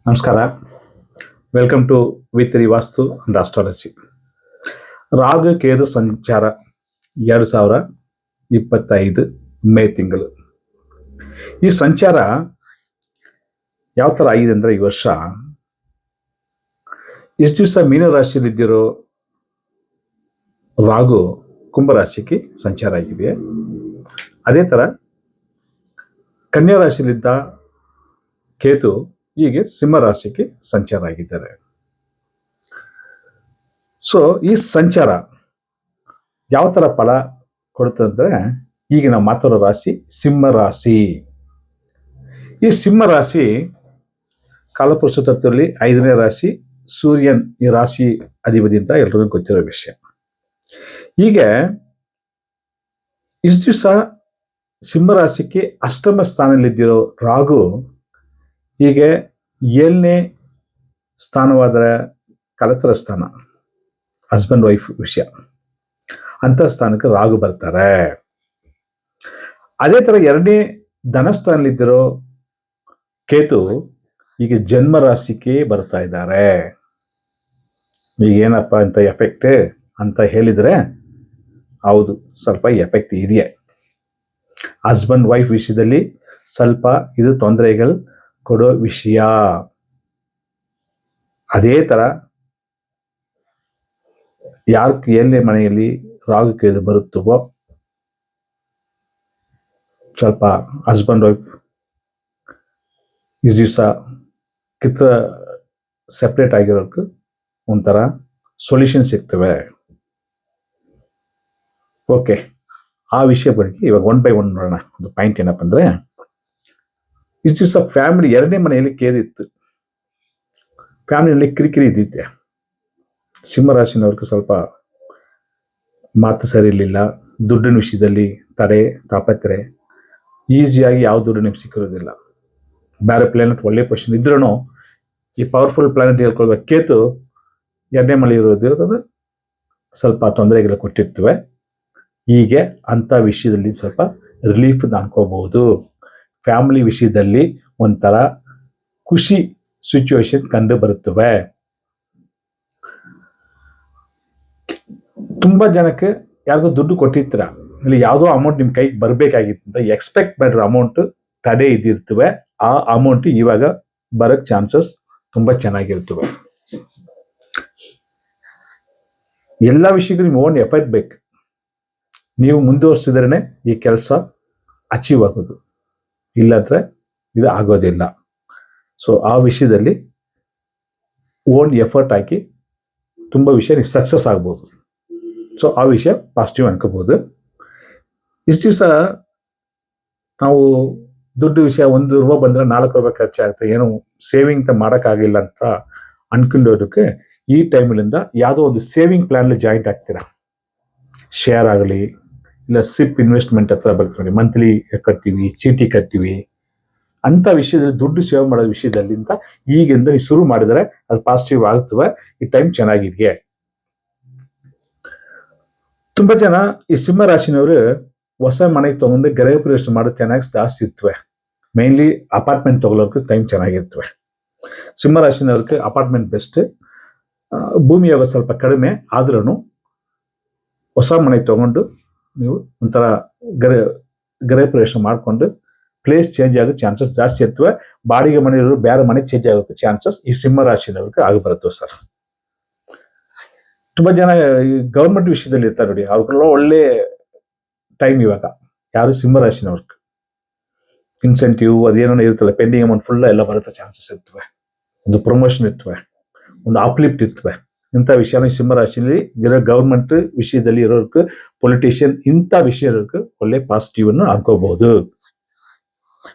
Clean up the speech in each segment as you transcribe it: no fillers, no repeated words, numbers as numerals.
ನಮಸ್ಕಾರ. Welcome to ವಿ3 vastu and astrology. Rahu Ketu ಸಂಚಾರ 2025 ಮೇ ತಿಂಗಳು. ಈ ಸಂಚಾರ ಯಾವ ಥರ ಆಗಿದೆ ಅಂದರೆ, ಈ ವರ್ಷ ಇಷ್ಟು ದಿವಸ ಮೀನರಾಶಿಯಲ್ಲಿದ್ದಿರೋ ರಾಹು ಕುಂಭರಾಶಿಗೆ ಸಂಚಾರ ಆಗಿದೆ. ಅದೇ ಥರ ಕನ್ಯಾ ರಾಶಿಯಲ್ಲಿದ್ದ ಕೇತು ಹೀಗೆ ಸಿಂಹರಾಶಿಗೆ ಸಂಚಾರ ಆಗಿದ್ದಾರೆ. ಸೊ ಈ ಸಂಚಾರ ಯಾವ ಥರ ಫಲ ಕೊಡುತ್ತಂದ್ರೆ, ಈಗ ನಾವು ಮಾತಾಡೋ ರಾಶಿ ಸಿಂಹರಾಶಿ. ಈ ಸಿಂಹರಾಶಿ ಕಾಲಪುರುಷ ತತ್ವದಲ್ಲಿ 5ನೇ ರಾಶಿ, ಸೂರ್ಯನ್ ಈ ರಾಶಿ ಅಧಿಪತಿ ಅಂತ ಎಲ್ರಿಗೂ ಗೊತ್ತಿರೋ ವಿಷಯ. ಹೀಗೆ ಇಷ್ಟು ದಿವಸ ಸಿಂಹರಾಶಿಗೆ ಅಷ್ಟಮ ಸ್ಥಾನದಲ್ಲಿದ್ದಿರೋ ರಾಹು ಹೀಗೆ 7ನೇ ಸ್ಥಾನವಾದ ಕಲತರ ಸ್ಥಾನ, ಹಸ್ಬೆಂಡ್ ವೈಫ್ ವಿಷಯ, ಅಂತ ಸ್ಥಾನಕ್ಕೆ ರಾಹು ಬರ್ತಾರೆ. ಅದೇ ಥರ 2ನೇ ಧನಸ್ಥಾನದಲ್ಲಿದ್ದಿರೋ ಕೇತು ಈಗ ಜನ್ಮ ರಾಶಿಗೆ ಬರ್ತಾ ಇದ್ದಾರೆ. ಈಗ ಏನಪ್ಪ ಅಂತ ಎಫೆಕ್ಟ್ ಅಂತ ಹೇಳಿದರೆ, ಹೌದು, ಸ್ವಲ್ಪ ಎಫೆಕ್ಟ್ ಇದೆಯೇ. ಹಸ್ಬೆಂಡ್ ವೈಫ್ ವಿಷಯದಲ್ಲಿ ಸ್ವಲ್ಪ ಇದು ತೊಂದರೆಗಳು ಕೊಡೋ ವಿಷಯ. ಅದೇ ಥರ ಯಾರು 7ನೇ ಮನೆಯಲ್ಲಿ ರಾಹು ಕೇತು ಬರುತ್ತವೋ, ಸ್ವಲ್ಪ ಹಸ್ಬೆಂಡ್ ವೈಫ್ ಈ ದಿವಸ ಸೆಪ್ರೇಟ್ ಆಗಿರೋಕ್ಕೆ ಒಂಥರ ಸೊಲ್ಯೂಷನ್ ಸಿಗ್ತವೆ. ಓಕೆ, ಆ ವಿಷಯ ಬಗ್ಗೆ ಇವಾಗ 1 by 1 ನೋಡೋಣ. ಒಂದು ಪಾಯಿಂಟ್ ಏನಪ್ಪ ಅಂದರೆ, ಇಷ್ಟು ದಿವಸ ಫ್ಯಾಮಿಲಿ 2ನೇ ಮನೆಯಲ್ಲಿ ಕೇದು ಇತ್ತು, ಫ್ಯಾಮಿಲಿಯಲ್ಲಿ ಕಿರಿಕಿರಿ ಇದ್ದಿದ್ದೆ. ಸಿಂಹರಾಶಿನವ್ರಿಗೆ ಸ್ವಲ್ಪ ಮಾತು ಸರಿ ಇರಲಿಲ್ಲ, ದುಡ್ಡಿನ ವಿಷಯದಲ್ಲಿ ತಡೆ ತಾಪತ್ರೆ, ಈಸಿಯಾಗಿ ಯಾವ ದುಡ್ಡು ನಿಮ್ಗೆ ಸಿಕ್ಕಿರೋದಿಲ್ಲ. ಬೇರೆ ಪ್ಲಾನೆಟ್ ಒಳ್ಳೆ ಪೊಸಿಷನ್ ಇದ್ರೂ ಈ ಪವರ್ಫುಲ್ ಪ್ಲಾನೆಟ್ ಹೇಳ್ಕೊಳ್ಬೇಕು, ಕೇತು 2ನೇ ಮನೆ ಇರೋದು ಸ್ವಲ್ಪ ತೊಂದರೆಗಳು ಕೊಟ್ಟಿರ್ತವೆ. ಹೀಗೆ ಅಂಥ ವಿಷಯದಲ್ಲಿ ಸ್ವಲ್ಪ ರಿಲೀಫ್ ಅನ್ಕೋಬಹುದು. ಫ್ಯಾಮಿಲಿ ವಿಷಯದಲ್ಲಿ ಒಂಥರ ಖುಷಿ ಸಿಚುವೇಶನ್ ಕಂಡು ಬರುತ್ತವೆ. ತುಂಬ ಜನಕ್ಕೆ ಯಾರಿಗೋ ದುಡ್ಡು ಕೊಟ್ಟಿರ್ತೀರ, ಇಲ್ಲಿ ಯಾವುದೋ ಅಮೌಂಟ್ ನಿಮ್ಮ ಕೈಗೆ ಬರಬೇಕಾಗಿತ್ತು ಅಂತ ಎಕ್ಸ್ಪೆಕ್ಟ್ ಮಾಡಿರೋ ಅಮೌಂಟ್ ತಡೆ ಇದ್ದಿರ್ತವೆ. ಆ ಅಮೌಂಟ್ ಇವಾಗ ಬರೋಕ್ಕೆ ಚಾನ್ಸಸ್ ತುಂಬ ಚೆನ್ನಾಗಿರ್ತವೆ. ಎಲ್ಲ ವಿಷಯಕ್ಕೂ ನಿಮ್ಮ ಓನ್ ಎಫರ್ಟ್ ಬೇಕು. ನೀವು ಮುಂದುವರಿಸಿದ್ರೇ ಈ ಕೆಲಸ ಅಚೀವ್ ಆಗೋದು, ಇಲ್ಲಾಂದರೆ ಇದು ಆಗೋದಿಲ್ಲ. ಸೊ ಆ ವಿಷಯದಲ್ಲಿ ಓನ್ ಎಫರ್ಟ್ ಹಾಕಿ ತುಂಬ ವಿಷಯ ನೀವು ಸಕ್ಸಸ್ ಆಗ್ಬೋದು. ಸೊ ಆ ವಿಷಯ ಪಾಸಿಟಿವ್ ಅನ್ಕೋಬೋದು. ಇಷ್ಟು ದಿವಸ ನಾವು ದುಡ್ಡು ವಿಷಯ 1 ರೂಪಾಯಿ ಬಂದರೆ 4 ರೂಪಾಯಿ ಖರ್ಚಾಗುತ್ತೆ, ಏನು ಸೇವಿಂಗ್ ಮಾಡೋಕ್ಕಾಗಿಲ್ಲ ಅಂತ ಅನ್ಕೊಂಡೋದಕ್ಕೆ ಈ ಟೈಮಿನಿಂದ ಯಾವುದೋ ಒಂದು ಸೇವಿಂಗ್ ಪ್ಲ್ಯಾನಲ್ಲಿ ಜಾಯಿಂಟ್ ಆಗ್ತೀರಾ. ಶೇರ್ ಆಗಲಿ, ಇಲ್ಲ ಸಿಪ್ ಇನ್ವೆಸ್ಟ್ಮೆಂಟ್ ಹತ್ರ ಬರ್ತೀವಿ, ಮಂತ್ಲಿ ಕಟ್ತೀವಿ, ಚೀಟಿ ಕಟ್ತೀವಿ, ಅಂಥ ವಿಷಯದಲ್ಲಿ ದುಡ್ಡು ಸೇವ್ ಮಾಡೋ ವಿಷಯದಲ್ಲಿ ಅಂತ ಈಗಿಂದ ನೀವು ಶುರು ಮಾಡಿದರೆ ಅದು ಪಾಸಿಟಿವ್ ಆಗ್ತವೆ. ಈ ಟೈಮ್ ಚೆನ್ನಾಗಿದೆಯೇ. ತುಂಬ ಜನ ಈ ಸಿಂಹರಾಶಿನವರು ಹೊಸ ಮನೆಗೆ ತೊಗೊಂಡು ಗೃಹ ಪ್ರವೇಶ ಮಾಡೋದು ಚೆನ್ನಾಗಿ ಜಾಸ್ತಿ ಇರ್ತವೆ. ಮೇನ್ಲಿ ಅಪಾರ್ಟ್ಮೆಂಟ್ ತೊಗೊಳೋಕೆ ಟೈಮ್ ಚೆನ್ನಾಗಿರ್ತವೆ. ಸಿಂಹರಾಶಿನವ್ರಿಗೆ ಅಪಾರ್ಟ್ಮೆಂಟ್ ಬೆಸ್ಟ್. ಭೂಮಿ ಯೋಗ ಸ್ವಲ್ಪ ಕಡಿಮೆ ಆದ್ರೂ ಹೊಸ ಮನೆ ತೊಗೊಂಡು ನೀವು ಒಂಥರ ಗೃಹ ಪ್ರವೇಶ ಮಾಡಿಕೊಂಡು ಪ್ಲೇಸ್ ಚೇಂಜ್ ಆಗೋ ಚಾನ್ಸಸ್ ಜಾಸ್ತಿ ಇರ್ತವೆ. ಬಾಡಿಗೆ ಮನೆಯವರು ಬೇರೆ ಮನೆ ಚೇಂಜ್ ಆಗೋಕ್ಕೆ ಚಾನ್ಸಸ್ ಈ ಸಿಂಹರಾಶಿನವ್ರಿಗೆ ಆಗಿಬರುತ್ತವೆ ಸರ್. ತುಂಬ ಜನ ಈ ಗೌರ್ಮೆಂಟ್ ವಿಷಯದಲ್ಲಿ ಇರ್ತಾರೆ ನೋಡಿ, ಅವ್ರಿಗೆಲ್ಲ ಒಳ್ಳೆ ಟೈಮ್ ಇವಾಗ. ಯಾರು ಸಿಂಹರಾಶಿನವ್ರಿಗೆ ಇನ್ಸೆಂಟಿವ್ ಅದೇನೋ ಇರ್ತಲ್ಲ, ಪೆಂಡಿಂಗ್ ಅಮೌಂಟ್ ಫುಲ್ ಎಲ್ಲ ಬರುತ್ತೆ ಚಾನ್ಸಸ್ ಇರ್ತವೆ. ಒಂದು ಪ್ರಮೋಷನ್ ಇರ್ತವೆ, ಒಂದು ಅಪ್ಲಿಫ್ಟ್ ಇರ್ತವೆ. ಇಂಥ ವಿಷಯನ ಸಿಂಹರಾಶಿಯಲ್ಲಿ ಗೌರ್ಮೆಂಟ್ ವಿಷಯದಲ್ಲಿ ಇರೋರ್ಗೆ, ಪೊಲಿಟಿಷಿಯನ್, ಇಂಥ ವಿಷಯ ಇರೋರ್ಗೆ ಒಳ್ಳೆ ಪಾಸಿಟಿವ್ ಅನ್ನು ಅನ್ಕೋಬಹುದು.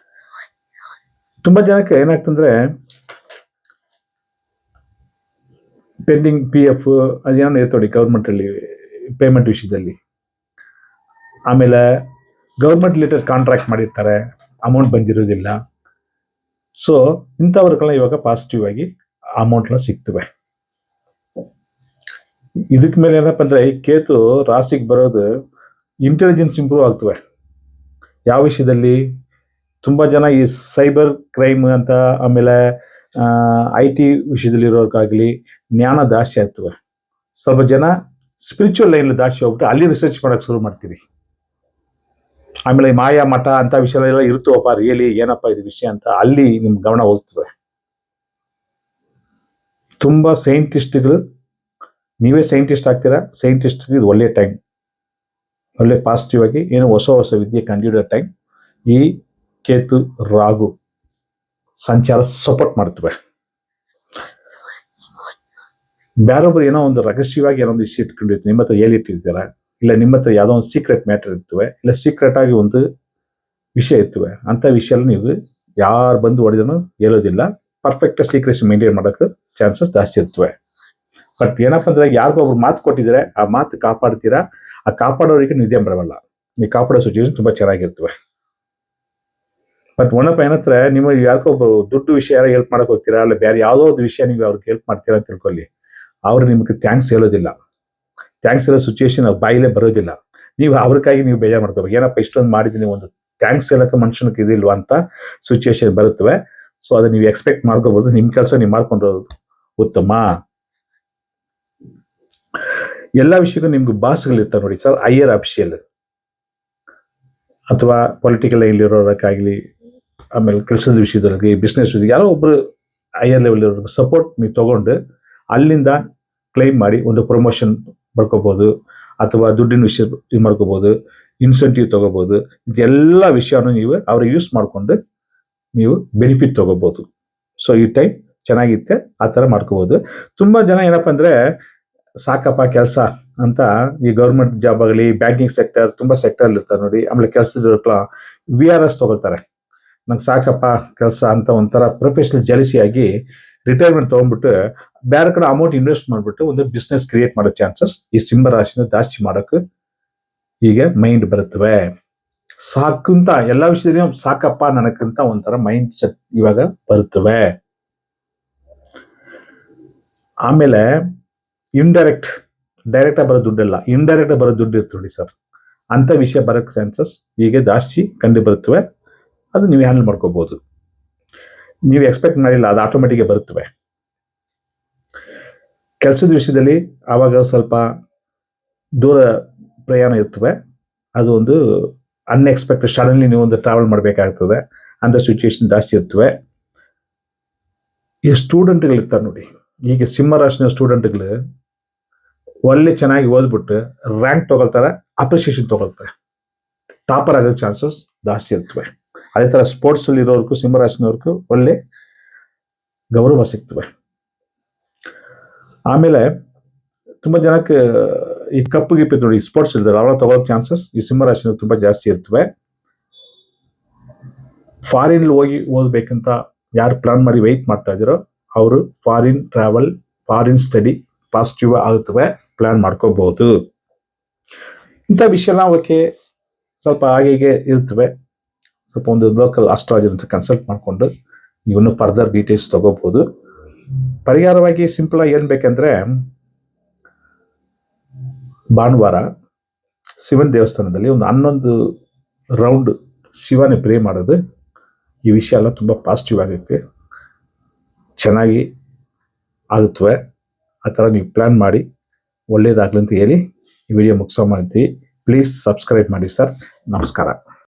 ತುಂಬ ಜನಕ್ಕೆ ಏನಾಗ್ತಂದ್ರೆ, ಪೆಂಡಿಂಗ್ PF ಅದೇನೋ ಇರ್ತೋಡಿ ಗೌರ್ಮೆಂಟಲ್ಲಿ ಪೇಮೆಂಟ್ ವಿಷಯದಲ್ಲಿ. ಆಮೇಲೆ ಗೌರ್ಮೆಂಟ್ ರಿಲೇಟೆಡ್ ಕಾಂಟ್ರಾಕ್ಟ್ ಮಾಡಿರ್ತಾರೆ, ಅಮೌಂಟ್ ಬಂದಿರೋದಿಲ್ಲ. ಸೊ ಇಂಥವ್ರಿಗೆಲ್ಲ ಇವಾಗ ಪಾಸಿಟಿವ್ ಆಗಿ ಅಮೌಂಟ್ನ ಸಿಗ್ತವೆ. ಇದಕ್ಕೆ ಮೇಲೆ ಏನಪ್ಪ ಅಂದರೆ, ಈ ಕೇತು ರಾಶಿಗೆ ಬರೋದು ಇಂಟೆಲಿಜೆನ್ಸ್ ಇಂಪ್ರೂವ್ ಆಗ್ತವೆ. ಯಾವ ವಿಷಯದಲ್ಲಿ? ತುಂಬ ಜನ ಈ ಸೈಬರ್ ಕ್ರೈಮ್ ಅಂತ, ಆಮೇಲೆ IT ವಿಷಯದಲ್ಲಿರೋರ್ಗಾಗಲಿ ಜ್ಞಾನ ದಾಸ್ತಿ ಆಗ್ತವೆ. ಸ್ವಲ್ಪ ಜನ ಸ್ಪಿರಿಚುವಲ್ ಲೈನ್ ದಾಸ್ತಿ ಹೋಗ್ಬಿಟ್ಟು ಅಲ್ಲಿ ರಿಸರ್ಚ್ ಮಾಡಕ್ಕೆ ಶುರು ಮಾಡ್ತೀರಿ. ಆಮೇಲೆ ಮಾಯಾ ಮಠ ಅಂತ ವಿಷಯ ಎಲ್ಲ ಇರ್ತವಪ್ಪ, ರಿಯಲಿ ಏನಪ್ಪ ಇದು ವಿಷಯ ಅಂತ ಅಲ್ಲಿ ನಿಮ್ ಗಮನ ಹೋಗ್ತವೆ. ತುಂಬಾ ಸೈಂಟಿಸ್ಟ್ಗಳು, ನೀವೇ ಸೈಂಟಿಸ್ಟ್ ಆಗ್ತೀರಾ, ಸೈಂಟಿಸ್ಟ್ಗೆ ಇದು ಒಳ್ಳೆ ಟೈಮ್, ಒಳ್ಳೆ ಪಾಸಿಟಿವ್ ಆಗಿ ಏನೋ ಹೊಸ ವಿದ್ಯೆ ಕಂಡುಹಿಡಿಯೋ ಟೈಮ್. ಈ ಕೇತು ರಾಗು ಸಂಚಾರ ಸಪೋರ್ಟ್ ಮಾಡ್ತವೆ. ಬೇರೊಬ್ರು ಏನೋ ಒಂದು ರಹಸ್ಯವಾಗಿ ಏನೋ ಒಂದು ವಿಷಯ ಇಟ್ಕೊಂಡಿರ್ತೀವಿ, ನಿಮ್ಮ ಹತ್ರ ಹೇಳಿಟ್ಟಿರ್ತೀರ, ಇಲ್ಲ ನಿಮ್ಮ ಹತ್ರ ಯಾವುದೋ ಒಂದು ಸೀಕ್ರೆಟ್ ಮ್ಯಾಟರ್ ಇರ್ತವೆ, ಇಲ್ಲ ಸೀಕ್ರೆಟ್ ಆಗಿ ಒಂದು ವಿಷಯ ಇರ್ತವೆ. ಅಂತ ವಿಷಯ ನೀವು ಯಾರು ಬಂದು ಹೊಡೆದನು ಹೇಳೋದಿಲ್ಲ. ಪರ್ಫೆಕ್ಟ್ ಸೀಕ್ರೆಸಿ ಮೇಂಟೈನ್ ಮಾಡೋಕ್ಕೆ ಚಾನ್ಸಸ್ ಜಾಸ್ತಿ ಇರ್ತವೆ. ಬಟ್ ಏನಪ್ಪ ಅಂದ್ರೆ ಯಾರಿಗೊಬ್ರು ಮಾತು ಕೊಟ್ಟಿದ್ರೆ ಆ ಮಾತು ಕಾಪಾಡ್ತೀರಾ. ಆ ಕಾಪಾಡೋರಿಗೆ ನಿದ್ದೆ ಬರಲ್ಲ. ನೀವು ಕಾಪಾಡೋ ಸಿಚುವೇಶನ್ ತುಂಬಾ ಚೆನ್ನಾಗಿರ್ತವೆ. ಬಟ್ ಒಣಪ್ಪ ಏನತ್ರ ನೀವು ಯಾರಿಗೊಬ್ಬ ದುಡ್ಡು ವಿಷಯ ಯಾರು ಹೆಲ್ಪ್ ಮಾಡಕ್ ಹೋಗ್ತೀರಾ, ಅಲ್ಲ ಬೇರೆ ಯಾವುದೋ ಒಂದು ವಿಷಯ ನೀವು ಅವ್ರಿಗೆ ಹೆಲ್ಪ್ ಮಾಡ್ತೀರಾ ಅಂತ ತಿಳ್ಕೊಳ್ಳಿ, ಅವ್ರು ನಿಮ್ಗೆ ಥ್ಯಾಂಕ್ಸ್ ಹೇಳೋದಿಲ್ಲ. ಥ್ಯಾಂಕ್ಸ್ ಹೇಳೋ ಸಿಚುವೇಶನ್ ಬಾಯಿಲೇ ಬರೋದಿಲ್ಲ. ನೀವು ಅವ್ರಿಗಾಗಿ ನೀವು ಬೇಜಾರು ಮಾಡ್ಕೋಬೇಕು, ಏನಪ್ಪ ಇಷ್ಟೊಂದು ಮಾಡಿದ್ದೀನಿ, ಒಂದು ಥ್ಯಾಂಕ್ಸ್ ಹೇಳಕ್ಕೆ ಮನುಷ್ಯನಿಗೆ ಇದಿಲ್ವಾ ಅಂತ ಸಿಚುವೇಶನ್ ಬರುತ್ತವೆ. ಸೊ ಅದನ್ನ ನೀವು ಎಕ್ಸ್ಪೆಕ್ಟ್ ಮಾಡ್ಕೋಬಹುದು. ನಿಮ್ ಕೆಲಸ ನೀವು ಮಾಡ್ಕೊಂಡಿರೋದು ಉತ್ತಮ. ಎಲ್ಲ ವಿಷಯಕ್ಕೂ ನಿಮ್ಗೆ ಬಾಸ್ಗಳಿರ್ತಾರೆ ನೋಡಿ ಸರ್, ಹೈಯರ್ ಅಫಿಷಿಯಲ್ ಅಥವಾ ಪೊಲಿಟಿಕಲ್ ಇಲ್ಲಿರೋರಕ್ಕಾಗಲಿ, ಆಮೇಲೆ ಕೆಲಸದ ವಿಷಯದಲ್ಲಿ, ಬಿಸ್ನೆಸ್ ವಿಷಯದಲ್ಲಿ ಯಾರೋ ಒಬ್ರು ಹೈಯರ್ ಲೆವೆಲ್ ಇರೋ ಸಪೋರ್ಟ್ ನೀವು ತಗೊಂಡು ಅಲ್ಲಿಂದ ಕ್ಲೈಮ್ ಮಾಡಿ ಒಂದು ಪ್ರಮೋಷನ್ ಮಾಡ್ಕೋಬಹುದು, ಅಥವಾ ದುಡ್ಡಿನ ವಿಷಯ ಇದು ಮಾಡ್ಕೋಬಹುದು, ಇನ್ಸೆಂಟಿವ್ ತಗೋಬಹುದು. ಇದೆಲ್ಲ ವಿಷಯವನ್ನು ನೀವು ಅವ್ರಿಗೆ ಯೂಸ್ ಮಾಡಿಕೊಂಡು ನೀವು ಬೆನಿಫಿಟ್ ತಗೋಬಹುದು. ಸೊ ಈ ಟೈಮ್ ಚೆನ್ನಾಗಿತ್ತೆ, ಆ ಥರ ಮಾಡ್ಕೋಬಹುದು. ತುಂಬಾ ಜನ ಏನಪ್ಪ ಅಂದ್ರೆ ಸಾಕಪ್ಪ ಕೆಲಸ ಅಂತ ಈ ಗೌರ್ಮೆಂಟ್ ಜಾಬ್ ಆಗಲಿ, ಬ್ಯಾಂಕಿಂಗ್ ಸೆಕ್ಟರ್, ತುಂಬಾ ಸೆಕ್ಟರ್ ಇರ್ತಾರೆ ನೋಡಿ. ಆಮೇಲೆ ಕೆಲಸದ VRS ತಗೊಳ್ತಾರೆ, ನಂಗೆ ಸಾಕಪ್ಪ ಕೆಲಸ ಅಂತ ಒಂಥರ ಪ್ರೊಫೆಷನಲ್ ಜಲಸಿಯಾಗಿ ರಿಟೈರ್ಮೆಂಟ್ ತಗೊಂಡ್ಬಿಟ್ಟು ಬೇರೆ ಕಡೆ ಅಮೌಂಟ್ ಇನ್ವೆಸ್ಟ್ ಮಾಡ್ಬಿಟ್ಟು ಒಂದು ಬಿಸ್ನೆಸ್ ಕ್ರಿಯೇಟ್ ಮಾಡೋ ಚಾನ್ಸಸ್ ಈ ಸಿಂಹ ರಾಶಿನ ಜಾಸ್ತಿ ಮಾಡೋಕೆ ಹೀಗೆ ಮೈಂಡ್ ಬರುತ್ತವೆ. ಸಾಕಂತ ಎಲ್ಲ ವಿಷಯದಲ್ಲಿ ಸಾಕಪ್ಪ ನನಗಂತ ಒಂಥರ ಮೈಂಡ್ ಸೆಟ್ ಇವಾಗ ಬರುತ್ತವೆ. ಆಮೇಲೆ ಡೈರೆಕ್ಟ್ ಆಗಿ ಬರೋ ದುಡ್ಡೆಲ್ಲ ಇಂಡೈರೆಕ್ಟ್ ಆಗಿ ಬರೋ ದುಡ್ಡು ಇರ್ತದೆ ನೋಡಿ ಸರ್, ಅಂತ ವಿಷಯ ಬರೋಕ್ಕೆ ಚಾನ್ಸಸ್ ಈಗ ಜಾಸ್ತಿ ಕಂಡು ಬರುತ್ತವೆ. ಅದು ನೀವು ಹ್ಯಾಂಡಲ್ ಮಾಡ್ಕೋಬಹುದು. ನೀವು ಎಕ್ಸ್ಪೆಕ್ಟ್ ಮಾಡಿಲ್ಲ, ಅದು ಆಟೋಮೆಟಿಕ್ ಬರುತ್ತವೆ. ಕೆಲಸದ ವಿಷಯದಲ್ಲಿ ಆವಾಗ ಸ್ವಲ್ಪ ದೂರ ಪ್ರಯಾಣ ಇರ್ತವೆ. ಅದು ಒಂದು ಅನ್ಎಕ್ಸ್ಪೆಕ್ಟೆಡ್, ಸಡನ್ಲಿ ನೀವು ಒಂದು ಟ್ರಾವೆಲ್ ಮಾಡಬೇಕಾಗ್ತದೆ, ಅಂತ ಸಿಚುವೇಶನ್ ಜಾಸ್ತಿ ಇರ್ತವೆ. ಈ ಸ್ಟೂಡೆಂಟ್ಗಳು ಇರ್ತಾರೆ ನೋಡಿ, ಈಗ ಸಿಂಹ ರಾಶಿನ ಸ್ಟೂಡೆಂಟ್ಗಳು ಒಳ್ಳೆ ಚೆನ್ನಾಗಿ ಓದ್ಬಿಟ್ಟು ರ್ಯಾಂಕ್ ತಗೊಳ್ತಾರೆ, ಅಪ್ರಿಸಿಯೇಷನ್ ತಗೊಳ್ತಾರೆ, ಟಾಪರ್ ಆಗೋ ಚಾನ್ಸಸ್ ಜಾಸ್ತಿ ಇರ್ತವೆ. ಅದೇ ತರ ಸ್ಪೋರ್ಟ್ಸ್ ಅಲ್ಲಿ ಇರೋರ್ಗೂ ಸಿಂಹ ರಾಶಿನವ್ರಿಗೂ ಒಳ್ಳೆ ಗೌರವ ಸಿಗ್ತವೆ. ಆಮೇಲೆ ತುಂಬಾ ಜನಕ್ಕೆ ಈ ಕಪ್ಪು ಗಿಪ್ಪಿ ನೋಡಿ ಸ್ಪೋರ್ಟ್ಸ್ ಇರ್ತಾರೆ, ಅವರ ತಗೊಳ್ಳೋ ಚಾನ್ಸಸ್ ಈ ಸಿಂಹ ರಾಶಿನ ತುಂಬಾ ಜಾಸ್ತಿ ಇರ್ತವೆ. ಫಾರಿನ್ ಹೋಗಿ ಓದ್ಬೇಕಂತ ಯಾರು ಪ್ಲಾನ್ ಮಾಡಿ ವೆಯ್ಟ್ ಮಾಡ್ತಾ ಇದ್ದೀರೋ ಅವರು foreign travel, foreign study positive ಆಗುತ್ತವೆ, ಪ್ಲಾನ್ ಮಾಡ್ಕೋಬಹುದು. ಇಂಥ ವಿಷಯ ಎಲ್ಲ ಓಕೆ, ಸ್ವಲ್ಪ ಹಾಗೆ ಇರ್ತವೆ. ಸ್ವಲ್ಪ ಒಂದು ಲೋಕಲ್ ಆಸ್ಟ್ರಾಲಜರ್ ಅಂತ ಕನ್ಸಲ್ಟ್ ಮಾಡಿಕೊಂಡು ಇವನು ಫರ್ದರ್ ಡೀಟೇಲ್ಸ್ ತಗೋಬಹುದು. ಪರಿಹಾರವಾಗಿ ಸಿಂಪಲ್ ಆಗಿ ಏನ್ ಬೇಕಂದ್ರೆ, ಭಾನುವಾರ ಶಿವನ ದೇವಸ್ಥಾನದಲ್ಲಿ ಒಂದು 11 ರೌಂಡ್ ಶಿವನೇ ಪ್ರೇ ಮಾಡೋದು, ಈ ವಿಷಯ ಎಲ್ಲ ತುಂಬಾ ಪಾಸಿಟಿವ್ ಆಗುತ್ತೆ, ಚೆನ್ನಾಗಿ ಆಗುತ್ತವೆ. ಆ ಥರ ನೀವು ಪ್ಲಾನ್ ಮಾಡಿ ಒಳ್ಳೇದಾಗ್ಲಿ ಅಂತ ಹೇಳಿ ಈ ವಿಡಿಯೋ ಮುಗಿಸೋ ಮಾಡ್ತೀವಿ. ಪ್ಲೀಸ್ ಸಬ್ಸ್ಕ್ರೈಬ್ ಮಾಡಿ ಸರ್. ನಮಸ್ಕಾರ.